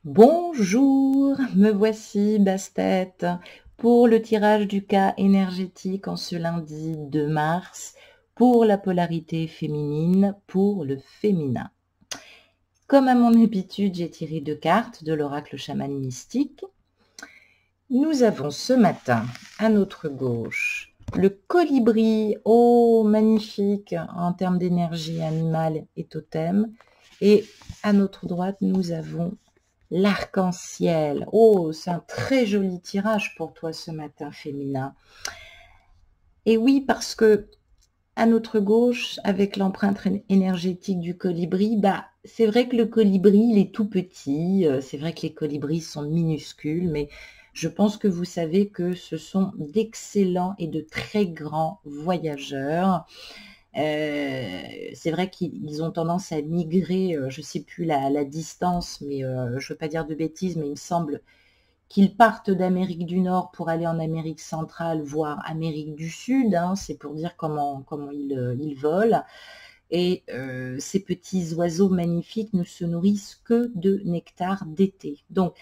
Bonjour, me voici Bastet pour le tirage du cas énergétique en ce lundi 2 mars pour la polarité féminine, pour le féminin. Comme à mon habitude, j'ai tiré 2 cartes de l'oracle chaman mystique. Nous avons ce matin à notre gauche le colibri, oh magnifique en termes d'énergie animale et totem, et à notre droite nous avons l'arc-en-ciel. Oh, c'est un très joli tirage pour toi ce matin, féminin. Et oui, parce que à notre gauche, avec l'empreinte énergétique du colibri, c'est vrai que le colibri, il est tout petit. C'est vrai que les colibris sont minuscules, mais je pense que vous savez que ce sont d'excellents et de très grands voyageurs. C'est vrai qu'ils ont tendance à migrer, je ne sais plus la distance, mais je ne veux pas dire de bêtises, mais il me semble qu'ils partent d'Amérique du Nord pour aller en Amérique centrale, voire Amérique du Sud, hein, c'est pour dire comment ils volent. Et ces petits oiseaux magnifiques ne se nourrissent que de nectar d'été. Donc,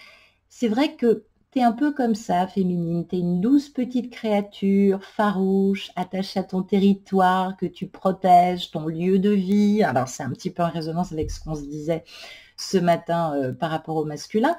c'est vrai que tu es un peu comme ça, féminine. Tu es une douce petite créature, farouche, attachée à ton territoire, que tu protèges, ton lieu de vie. Alors, c'est un petit peu en résonance avec ce qu'on se disait ce matin par rapport au masculin.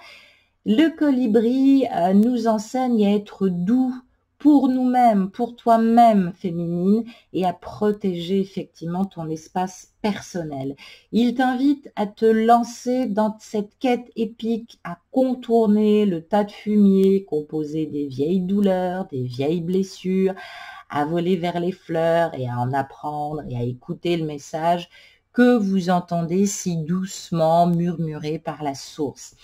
Le colibri nous enseigne à être doux pour nous-mêmes, pour toi-même, féminine, et à protéger effectivement ton espace personnel. Il t'invite à te lancer dans cette quête épique, à contourner le tas de fumier composé des vieilles douleurs, des vieilles blessures, à voler vers les fleurs et à en apprendre et à écouter le message que vous entendez si doucement murmurer par la source.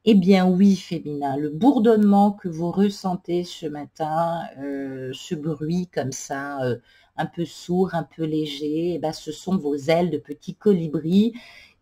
Eh bien oui, féminin, le bourdonnement que vous ressentez ce matin, ce bruit comme ça, un peu sourd, un peu léger, ce sont vos ailes de petits colibris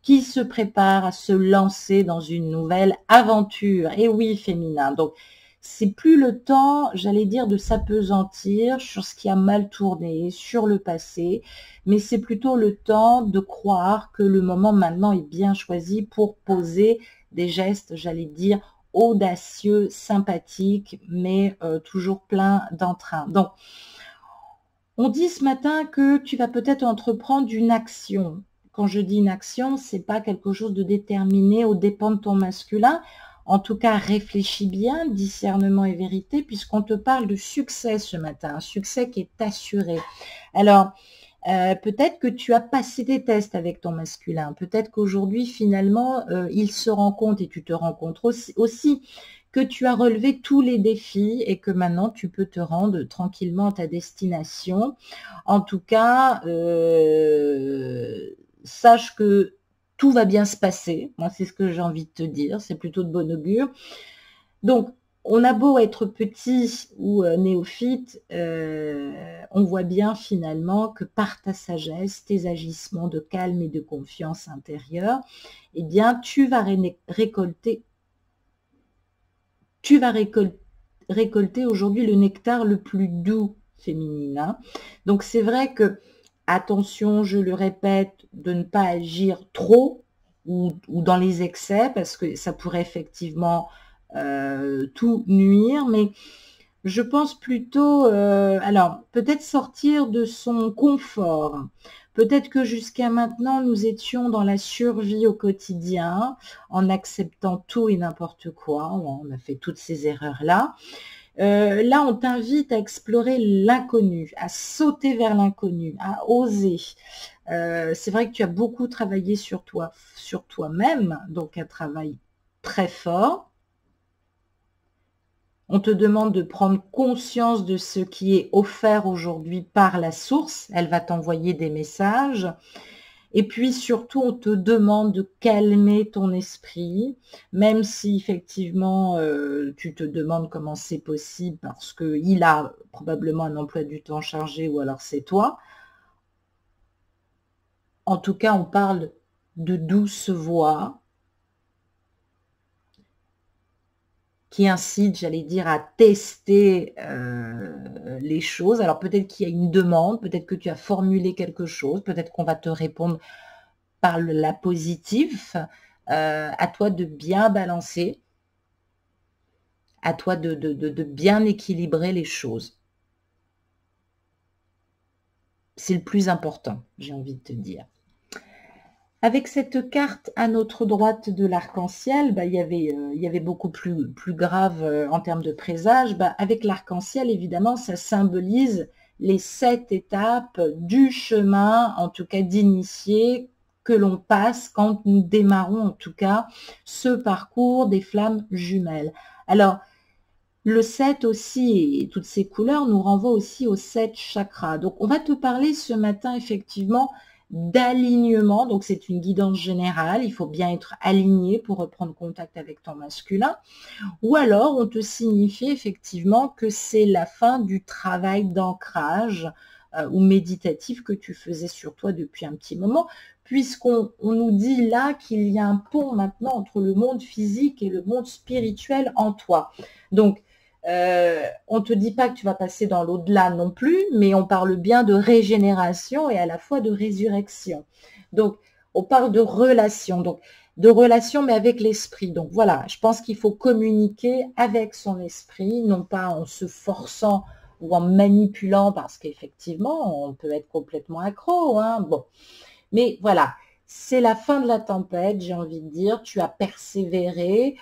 qui se préparent à se lancer dans une nouvelle aventure. Et oui, féminin, donc c'est plus le temps, j'allais dire, de s'appesantir sur ce qui a mal tourné, sur le passé, mais c'est plutôt le temps de croire que le moment maintenant est bien choisi pour poser des gestes, j'allais dire, audacieux, sympathiques, mais toujours plein d'entrain. Donc, on dit ce matin que tu vas peut-être entreprendre une action. Quand je dis une action, c'est pas quelque chose de déterminé aux dépens de ton masculin. En tout cas, réfléchis bien, discernement et vérité, puisqu'on te parle de succès ce matin, un succès qui est assuré. Alors, peut-être que tu as passé des tests avec ton masculin. Peut-être qu'aujourd'hui, finalement, il se rend compte, et tu te rends compte aussi que tu as relevé tous les défis et que maintenant, tu peux te rendre tranquillement à ta destination. En tout cas, sache que tout va bien se passer. Moi, c'est ce que j'ai envie de te dire. C'est plutôt de bon augure. Donc, on a beau être petit ou néophyte, on voit bien finalement que par ta sagesse, tes agissements de calme et de confiance intérieure, eh bien, tu vas récolter aujourd'hui le nectar le plus doux féminin. Donc, c'est vrai que, attention, je le répète, de ne pas agir trop ou dans les excès, parce que ça pourrait effectivement tout nuire, mais je pense plutôt, alors peut-être sortir de son confort. Peut-être que jusqu'à maintenant, nous étions dans la survie au quotidien, en acceptant tout et n'importe quoi. On a fait toutes ces erreurs-là. Là, on t'invite à explorer l'inconnu, à sauter vers l'inconnu, à oser. C'est vrai que tu as beaucoup travaillé sur toi, sur toi-même, donc un travail très fort. On te demande de prendre conscience de ce qui est offert aujourd'hui par la source. Elle va t'envoyer des messages. Et puis surtout, on te demande de calmer ton esprit, même si effectivement, tu te demandes comment c'est possible parce qu'il a probablement un emploi du temps chargé ou alors c'est toi. En tout cas, on parle de douce voix qui incite, j'allais dire, à tester les choses. Alors peut-être qu'il y a une demande, peut-être que tu as formulé quelque chose, peut-être qu'on va te répondre par la positive. À toi de bien balancer, à toi de bien équilibrer les choses. C'est le plus important, j'ai envie de te dire. Avec cette carte à notre droite de l'arc-en-ciel, bah, il y avait beaucoup plus grave en termes de présage. Bah, avec l'arc-en-ciel, évidemment, ça symbolise les 7 étapes du chemin, en tout cas d'initié, que l'on passe quand nous démarrons, en tout cas, ce parcours des flammes jumelles. Alors, le 7 aussi, et toutes ces couleurs, nous renvoient aussi aux 7 chakras. Donc, on va te parler ce matin, effectivement, d'alignement. Donc, c'est une guidance générale. Il faut bien être aligné pour reprendre contact avec ton masculin. Ou alors, on te signifie effectivement que c'est la fin du travail d'ancrage ou méditatif que tu faisais sur toi depuis un petit moment, puisqu'on nous dit là qu'il y a un pont maintenant entre le monde physique et le monde spirituel en toi. Donc, on ne te dit pas que tu vas passer dans l'au-delà non plus, mais on parle bien de régénération et à la fois de résurrection. Donc, on parle de relation, donc de relation, mais avec l'esprit. Donc voilà, je pense qu'il faut communiquer avec son esprit, non pas en se forçant ou en manipulant, parce qu'effectivement, on peut être complètement accro, hein, bon. Mais voilà, c'est la fin de la tempête, j'ai envie de dire. Tu as persévéré.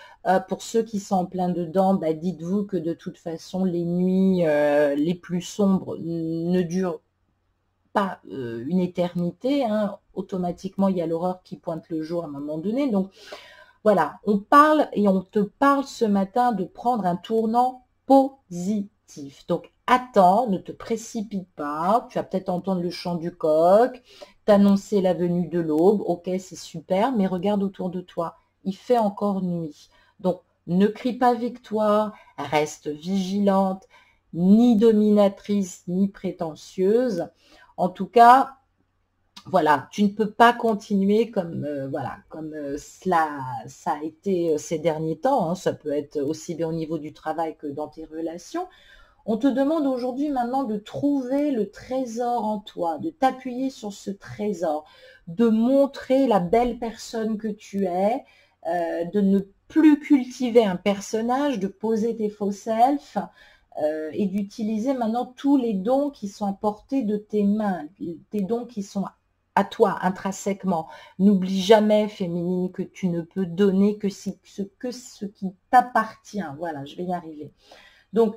Pour ceux qui sont en plein dedans, bah, dites-vous que de toute façon, les nuits les plus sombres ne durent pas une éternité. Hein. Automatiquement, il y a l'horreur qui pointe le jour à un moment donné. Donc, voilà, on parle et on te parle ce matin de prendre un tournant positif. Donc, attends, ne te précipite pas. Tu vas peut-être entendre le chant du coq, t'annoncer la venue de l'aube. Ok, c'est super, mais regarde autour de toi. Il fait encore nuit. Donc, ne crie pas victoire, reste vigilante, ni dominatrice, ni prétentieuse. En tout cas, voilà, tu ne peux pas continuer comme voilà, comme ça a été ces derniers temps. Hein, ça peut être aussi bien au niveau du travail que dans tes relations. On te demande aujourd'hui maintenant de trouver le trésor en toi, de t'appuyer sur ce trésor, de montrer la belle personne que tu es, de ne plus cultiver un personnage, de poser tes faux selfs et d'utiliser maintenant tous les dons qui sont à portée de tes mains, tes dons qui sont à toi intrinsèquement. N'oublie jamais, féminine, que tu ne peux donner que ce qui t'appartient. Voilà, je vais y arriver. Donc,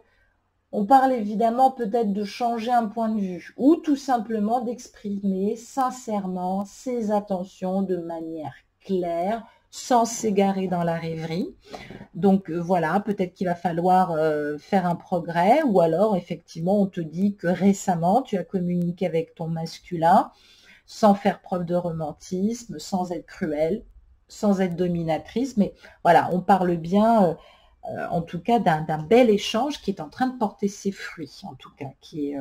on parle évidemment peut-être de changer un point de vue ou tout simplement d'exprimer sincèrement ses intentions de manière claire, sans s'égarer dans la rêverie. Donc voilà, peut-être qu'il va falloir faire un progrès ou alors effectivement on te dit que récemment tu as communiqué avec ton masculin sans faire preuve de romantisme, sans être cruelle, sans être dominatrice, mais voilà, on parle bien en tout cas d'un bel échange qui est en train de porter ses fruits, en tout cas, qui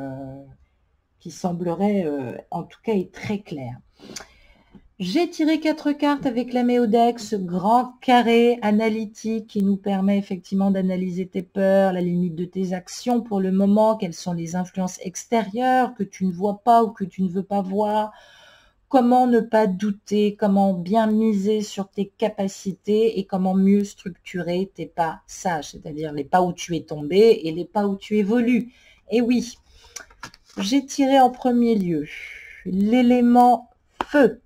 semblerait en tout cas est très clair. J'ai tiré 4 cartes avec la Méodex, grand carré analytique qui nous permet effectivement d'analyser tes peurs, la limite de tes actions pour le moment, quelles sont les influences extérieures que tu ne vois pas ou que tu ne veux pas voir, comment ne pas douter, comment bien miser sur tes capacités et comment mieux structurer tes pas sages, c'est-à-dire les pas où tu es tombé et les pas où tu évolues. Et oui, j'ai tiré en premier lieu l'élément feu.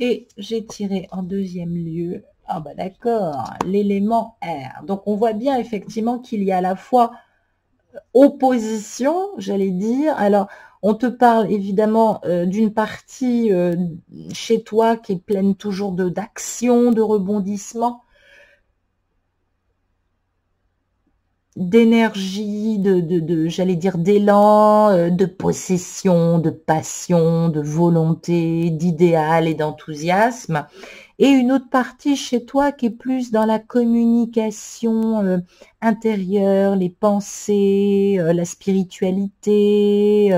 Et j'ai tiré en deuxième lieu, ah bah d'accord, l'élément air. Donc on voit bien effectivement qu'il y a à la fois opposition, j'allais dire. Alors on te parle évidemment d'une partie chez toi qui est pleine toujours d'action, de rebondissement, d'énergie, j'allais dire d'élan, de possession, de passion, de volonté, d'idéal et d'enthousiasme. Et une autre partie chez toi qui est plus dans la communication intérieure, les pensées, la spiritualité,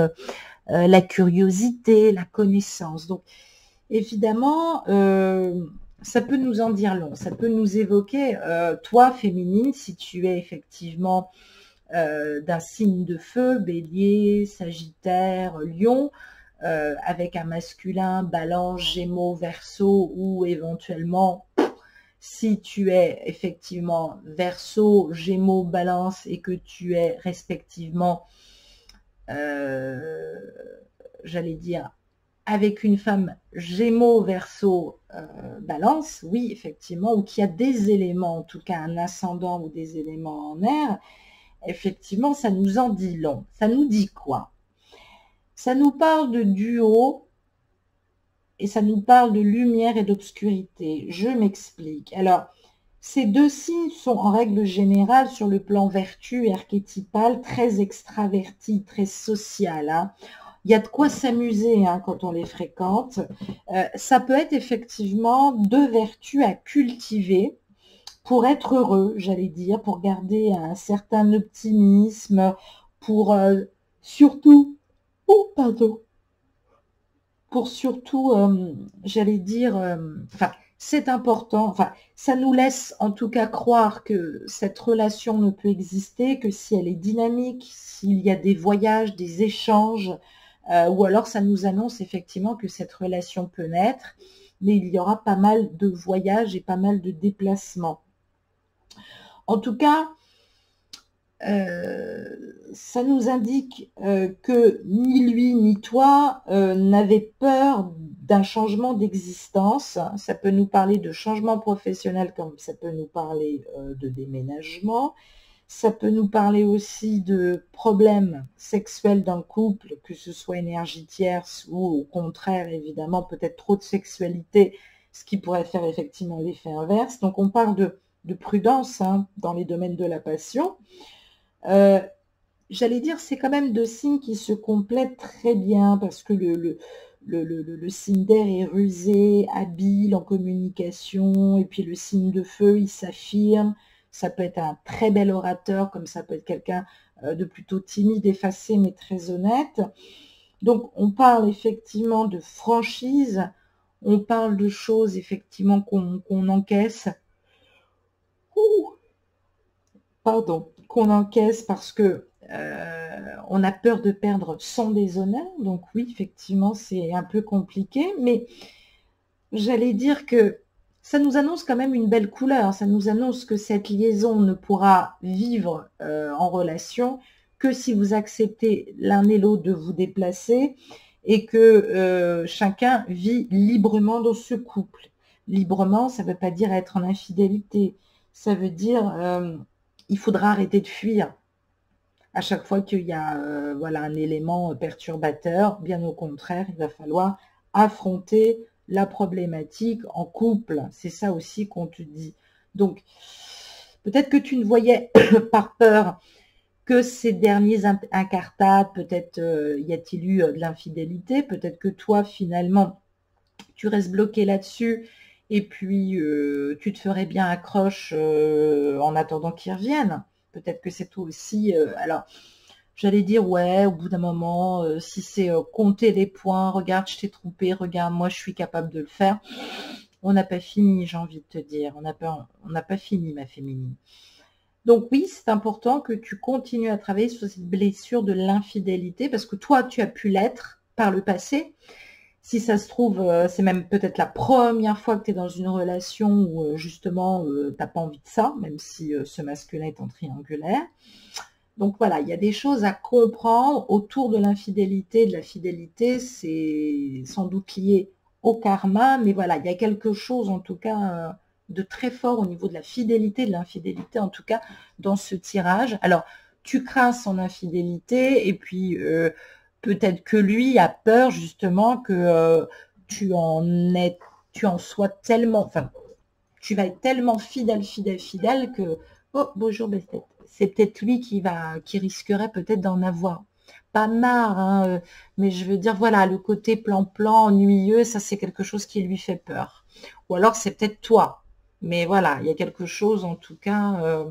la curiosité, la connaissance. Donc, évidemment, ça peut nous en dire long, ça peut nous évoquer, toi, féminine, si tu es effectivement d'un signe de feu, bélier, sagittaire, lion, avec un masculin, balance, gémeaux, verseau, ou éventuellement, si tu es effectivement verseau, gémeaux, balance, et que tu es respectivement, j'allais dire, avec une femme gémeaux, verseau, balance, oui, effectivement, ou qu'il y a des éléments, en tout cas un ascendant ou des éléments en air, effectivement, ça nous en dit long. Ça nous dit quoi? Ça nous parle de duo et ça nous parle de lumière et d'obscurité. Je m'explique. Alors, ces deux signes sont en règle générale sur le plan vertu et archétypal très extravertis, très social. Hein. Il y a de quoi s'amuser hein, quand on les fréquente. Ça peut être effectivement deux vertus à cultiver pour être heureux, j'allais dire, pour garder un certain optimisme, pour surtout, oh pardon, pour surtout, j'allais dire, enfin, c'est important, enfin, ça nous laisse en tout cas croire que cette relation ne peut exister que si elle est dynamique, s'il y a des voyages, des échanges, ou alors ça nous annonce effectivement que cette relation peut naître, mais il y aura pas mal de voyages et pas mal de déplacements. En tout cas, ça nous indique que ni lui ni toi n'avez peur d'un changement d'existence. Ça peut nous parler de changement professionnel comme ça peut nous parler de déménagement. Ça peut nous parler aussi de problèmes sexuels dans le couple, que ce soit énergie tierce ou au contraire, évidemment, peut-être trop de sexualité, ce qui pourrait faire effectivement l'effet inverse. Donc on parle de prudence hein, dans les domaines de la passion. J'allais dire, c'est quand même deux signes qui se complètent très bien parce que le signe d'air est rusé, habile en communication, et puis le signe de feu, il s'affirme. Ça peut être un très bel orateur, comme ça peut être quelqu'un de plutôt timide, effacé, mais très honnête. Donc, on parle effectivement de franchise, on parle de choses effectivement qu'on encaisse. Pardon, qu'on encaisse parce que on a peur de perdre son déshonneur. Donc oui, effectivement, c'est un peu compliqué, mais j'allais dire que ça nous annonce quand même une belle couleur. Ça nous annonce que cette liaison ne pourra vivre en relation que si vous acceptez l'un et l'autre de vous déplacer et que chacun vit librement dans ce couple. Librement, ça ne veut pas dire être en infidélité. Ça veut dire il faudra arrêter de fuir à chaque fois qu'il y a voilà, un élément perturbateur. Bien au contraire, il va falloir affronter la problématique en couple. C'est ça aussi qu'on te dit. Donc, peut-être que tu ne voyais par peur que ces derniers incartades, peut-être y a-t-il eu de l'infidélité, peut-être que toi, finalement, tu restes bloqué là-dessus et puis tu te ferais bien accroche en attendant qu'ils reviennent. Peut-être que c'est toi aussi. Alors, j'allais dire, ouais, au bout d'un moment, si c'est compter les points, regarde, je t'ai trompé, regarde, moi, je suis capable de le faire. On n'a pas fini, j'ai envie de te dire. On n'a pas fini, ma féminine. Donc oui, c'est important que tu continues à travailler sur cette blessure de l'infidélité parce que toi, tu as pu l'être par le passé. Si ça se trouve, c'est même peut-être la première fois que tu es dans une relation où justement, tu n'as pas envie de ça, même si ce masculin est en triangulaire. Donc voilà, il y a des choses à comprendre autour de l'infidélité, de la fidélité, c'est sans doute lié au karma, mais voilà, il y a quelque chose en tout cas de très fort au niveau de la fidélité, de l'infidélité en tout cas dans ce tirage. Alors, tu crains son infidélité et puis peut-être que lui a peur justement que tu en sois tellement, enfin, tu vas être tellement fidèle que, oh, bonjour Bestet, c'est peut-être lui qui risquerait peut-être d'en avoir pas marre, hein, mais je veux dire, voilà, le côté plan-plan, ennuyeux, ça c'est quelque chose qui lui fait peur. Ou alors c'est peut-être toi, mais voilà, il y a quelque chose en tout cas,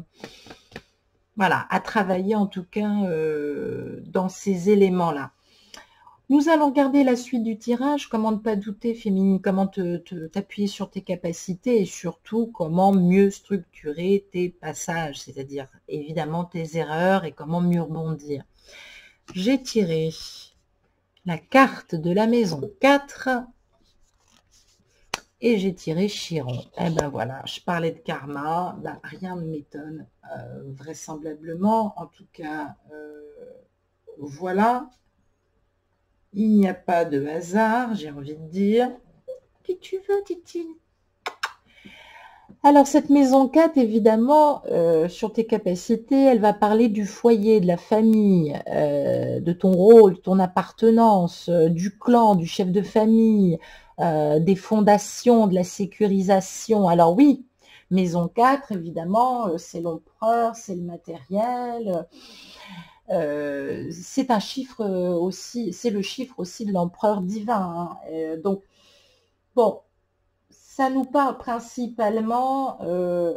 voilà, à travailler en tout cas dans ces éléments-là. Nous allons regarder la suite du tirage, comment ne pas douter féminine, comment t'appuyer sur tes capacités et surtout comment mieux structurer tes passages, c'est-à-dire évidemment tes erreurs et comment mieux rebondir. J'ai tiré la carte de la maison 4 et j'ai tiré Chiron. Eh ben voilà, je parlais de karma, ben, rien ne m'étonne, vraisemblablement, en tout cas, voilà, il n'y a pas de hasard, j'ai envie de dire. Qui tu veux, dit-il? Alors, cette maison 4, évidemment, sur tes capacités, elle va parler du foyer, de la famille, de ton rôle, ton appartenance, du clan, du chef de famille, des fondations, de la sécurisation. Alors oui, maison 4, évidemment, c'est l'empereur, c'est le matériel. C'est un chiffre aussi, c'est le chiffre aussi de l'empereur divin, hein. Donc, bon, ça nous parle principalement,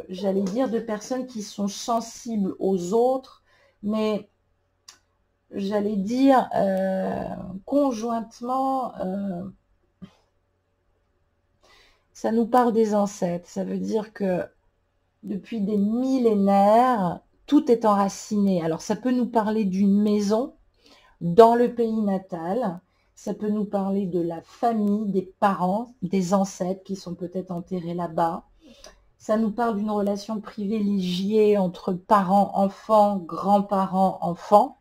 j'allais dire, de personnes qui sont sensibles aux autres, mais j'allais dire conjointement, ça nous parle des ancêtres. Ça veut dire que depuis des millénaires, tout est enraciné. Alors ça peut nous parler d'une maison dans le pays natal, ça peut nous parler de la famille, des parents, des ancêtres qui sont peut-être enterrés là-bas. Ça nous parle d'une relation privilégiée entre parents, enfants, grands-parents, enfants.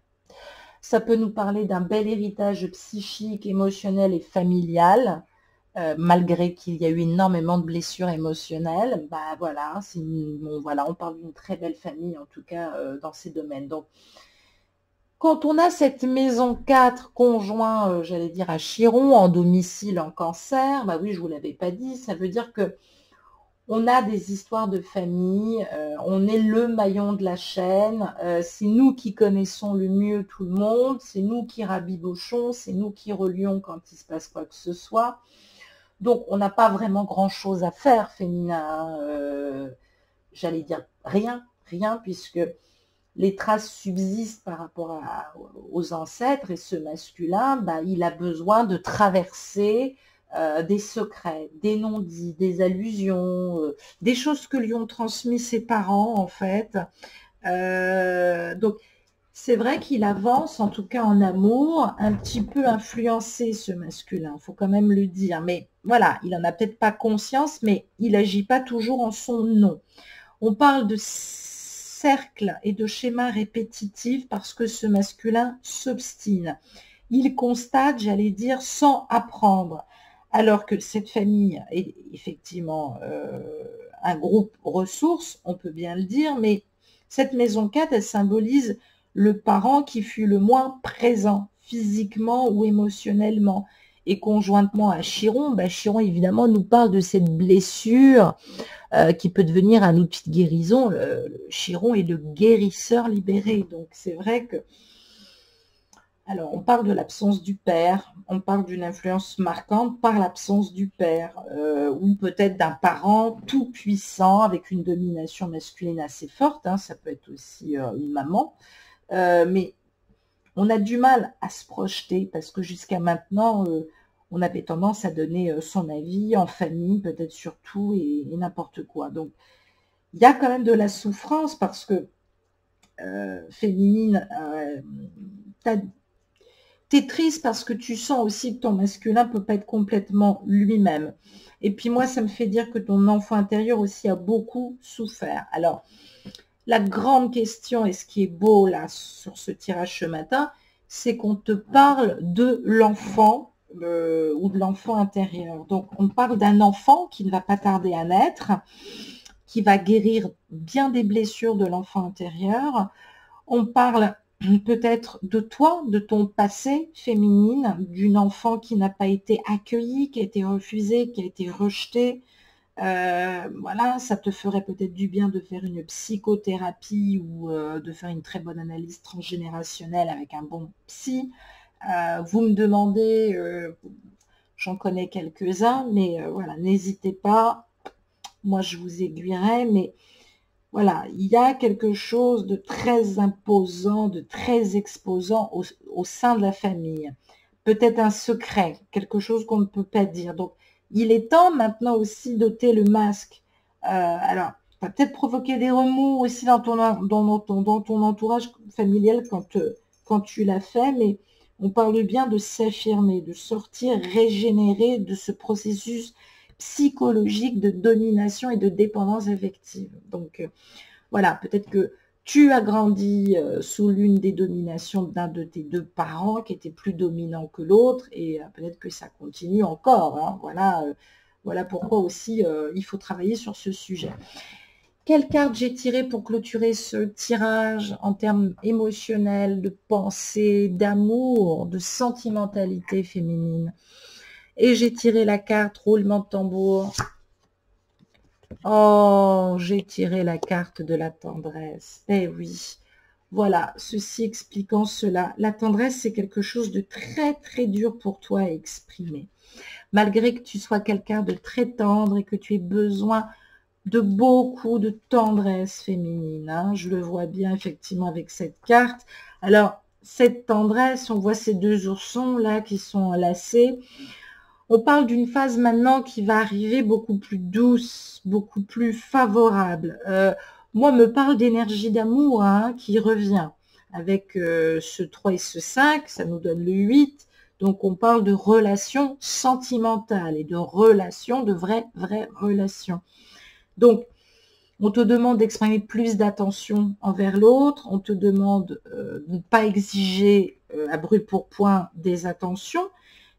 Ça peut nous parler d'un bel héritage psychique, émotionnel et familial, malgré qu'il y a eu énormément de blessures émotionnelles. Bah voilà, bon, voilà, on parle d'une très belle famille, en tout cas, dans ces domaines. Donc, quand on a cette maison 4 conjoint, j'allais dire à Chiron, en domicile en cancer, bah oui, je vous l'avais pas dit, ça veut dire que on a des histoires de famille, on est le maillon de la chaîne, c'est nous qui connaissons le mieux tout le monde, c'est nous qui rabibochons, c'est nous qui relions quand il se passe quoi que ce soit. Donc, on n'a pas vraiment grand-chose à faire, féminin, j'allais dire rien, puisque les traces subsistent par rapport aux ancêtres, et ce masculin, bah, il a besoin de traverser des secrets, des non-dits, des allusions, des choses que lui ont transmis ses parents, en fait. Donc, c'est vrai qu'il avance, en tout cas en amour, un petit peu influencé, ce masculin, il faut quand même le dire. Mais voilà, il n'en a peut-être pas conscience, mais il n'agit pas toujours en son nom. On parle de cercles et de schémas répétitifs parce que ce masculin s'obstine. Il constate, j'allais dire, sans apprendre. Alors que cette famille est effectivement un groupe ressources, on peut bien le dire, mais cette maison 4, elle symbolise le parent qui fut le moins présent physiquement ou émotionnellement. Et conjointement à Chiron, bah Chiron évidemment nous parle de cette blessure qui peut devenir un outil de guérison. Le Chiron est le guérisseur libéré. Donc c'est vrai que, alors on parle de l'absence du père, on parle d'une influence marquante par l'absence du père, ou peut-être d'un parent tout puissant avec une domination masculine assez forte, hein, ça peut être aussi une maman, mais on a du mal à se projeter parce que jusqu'à maintenant, on avait tendance à donner son avis en famille, peut-être sur tout et n'importe quoi. Donc, il y a quand même de la souffrance parce que, féminine, t'es triste parce que tu sens aussi que ton masculin peut pas être complètement lui-même. Et puis moi, ça me fait dire que ton enfant intérieur aussi a beaucoup souffert. Alors, la grande question, et ce qui est beau là sur ce tirage ce matin, c'est qu'on te parle de l'enfant ou de l'enfant intérieur. Donc, on parle d'un enfant qui ne va pas tarder à naître, qui va guérir bien des blessures de l'enfant intérieur. On parle peut-être de toi, de ton passé féminine, d'une enfant qui n'a pas été accueillie, qui a été refusée, qui a été rejetée. Voilà, ça te ferait peut-être du bien de faire une psychothérapie ou de faire une très bonne analyse transgénérationnelle avec un bon psy. Vous me demandez, j'en connais quelques-uns, mais voilà, n'hésitez pas, moi je vous aiguillerai, mais voilà, il y a quelque chose de très imposant, de très exposant au sein de la famille. Peut-être un secret, quelque chose qu'on ne peut pas dire. Donc, il est temps maintenant aussi d'ôter le masque. Alors, ça va peut-être provoquer des remous aussi dans ton entourage familial quand tu l'as fait, mais On parle bien de s'affirmer, de sortir régénéré de ce processus psychologique de domination et de dépendance affective. Donc, voilà, peut-être que tu as grandi sous l'une des dominations d'un de tes deux parents qui était plus dominant que l'autre et peut-être que ça continue encore. Hein. Voilà, voilà pourquoi aussi il faut travailler sur ce sujet. Quelle carte j'ai tiré pour clôturer ce tirage en termes émotionnels, de pensée, d'amour, de sentimentalité féminine? Et j'ai tiré la carte roulement de tambour. Oh, j'ai tiré la carte de la tendresse. Eh oui, voilà, ceci expliquant cela. La tendresse, c'est quelque chose de très, très dur pour toi à exprimer. Malgré que tu sois quelqu'un de très tendre et que tu aies besoin de beaucoup de tendresse féminine. Hein. Je le vois bien effectivement avec cette carte. Alors, cette tendresse, on voit ces deux oursons là qui sont enlacés. On parle d'une phase maintenant qui va arriver beaucoup plus douce, beaucoup plus favorable. Moi, me parle d'énergie d'amour hein, qui revient. Avec ce 3 et ce 5, ça nous donne le 8. Donc, on parle de relations sentimentales et de relations, de vraies relations. Donc, on te demande d'exprimer plus d'attention envers l'autre. On te demande de ne pas exiger à brûle pour point des attentions,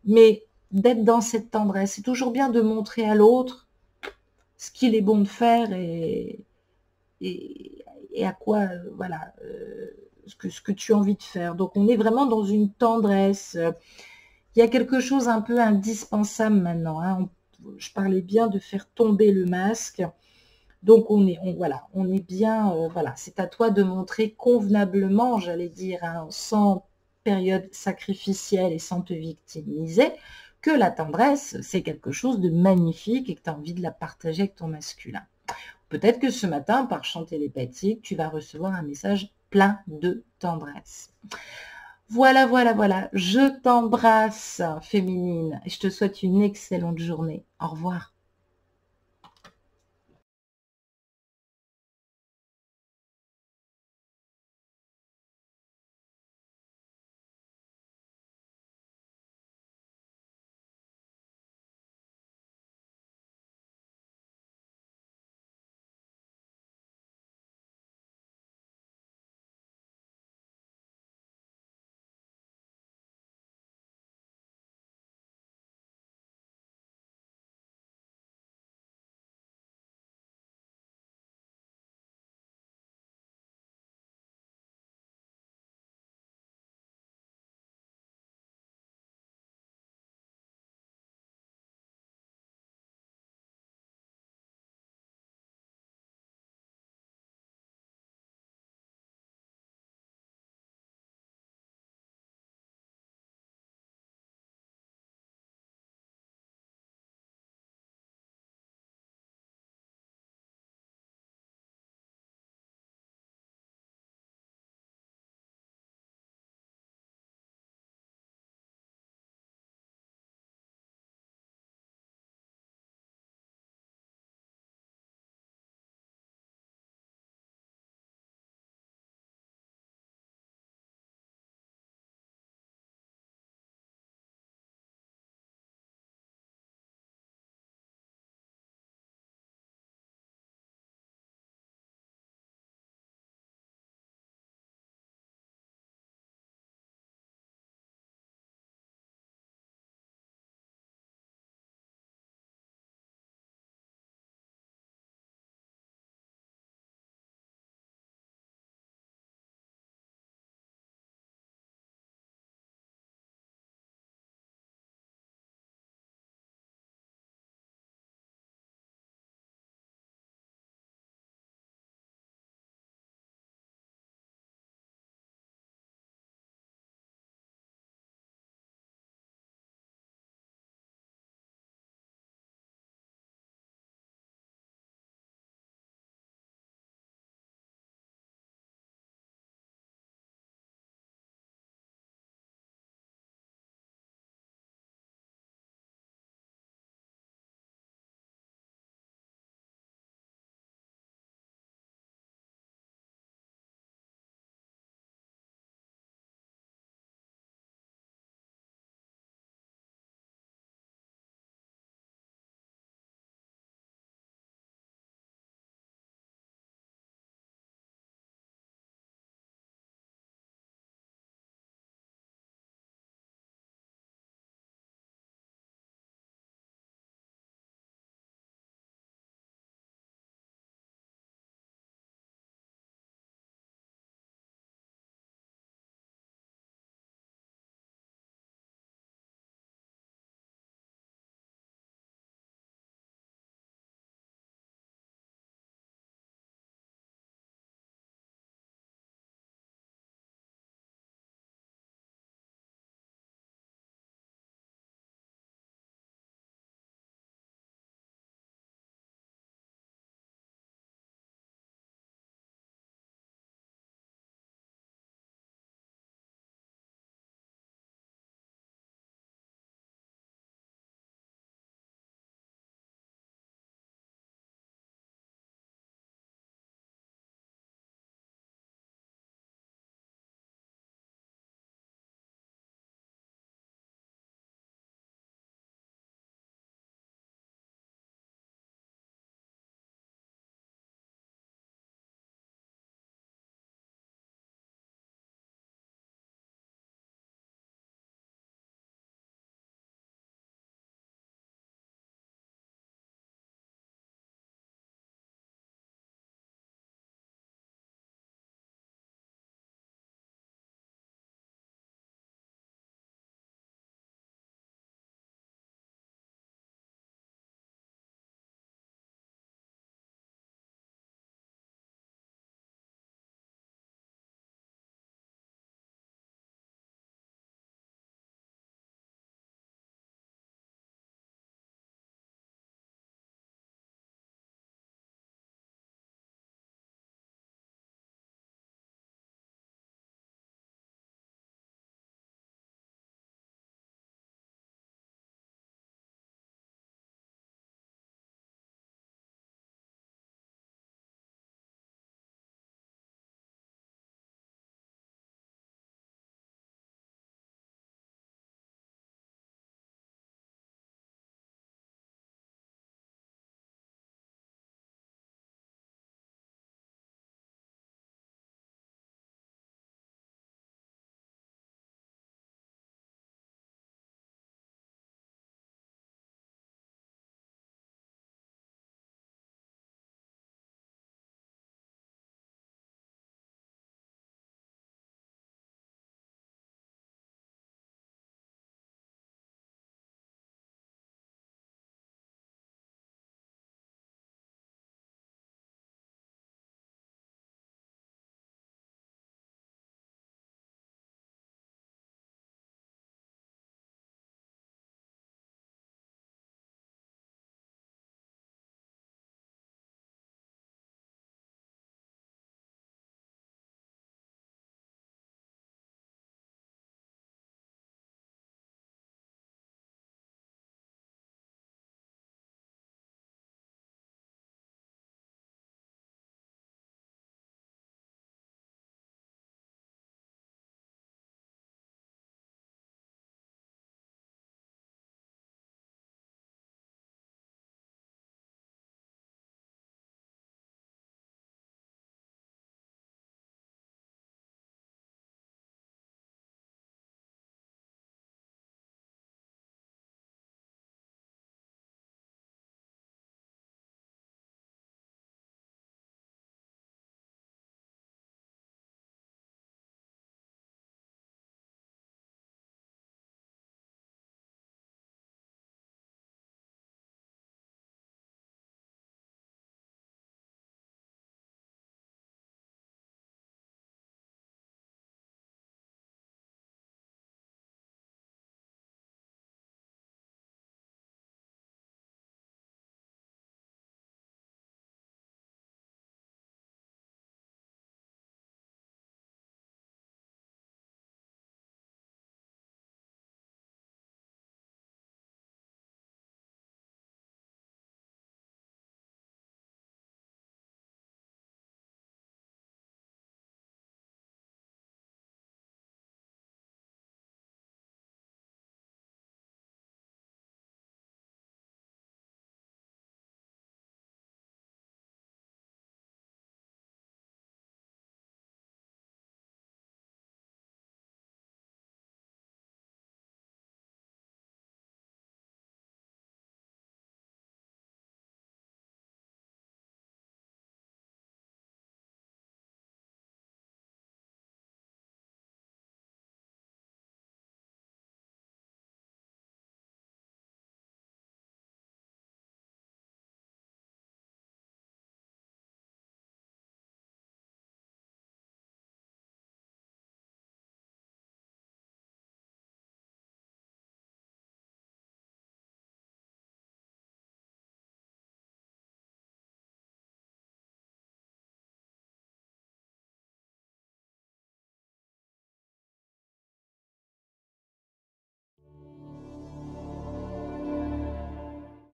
mais d'être dans cette tendresse. C'est toujours bien de montrer à l'autre ce qu'il est bon de faire et à quoi, voilà, ce que tu as envie de faire. Donc, on est vraiment dans une tendresse. Il y a quelque chose un peu indispensable maintenant. Hein. Je parlais bien de faire tomber le masque. Donc, voilà, on est bien, voilà, c'est à toi de montrer convenablement, j'allais dire, hein, sans période sacrificielle et sans te victimiser, que la tendresse, c'est quelque chose de magnifique et que tu as envie de la partager avec ton masculin. Peut-être que ce matin, par chant télépathique, tu vas recevoir un message plein de tendresse. Voilà, voilà, voilà, je t'embrasse, féminine, et je te souhaite une excellente journée. Au revoir.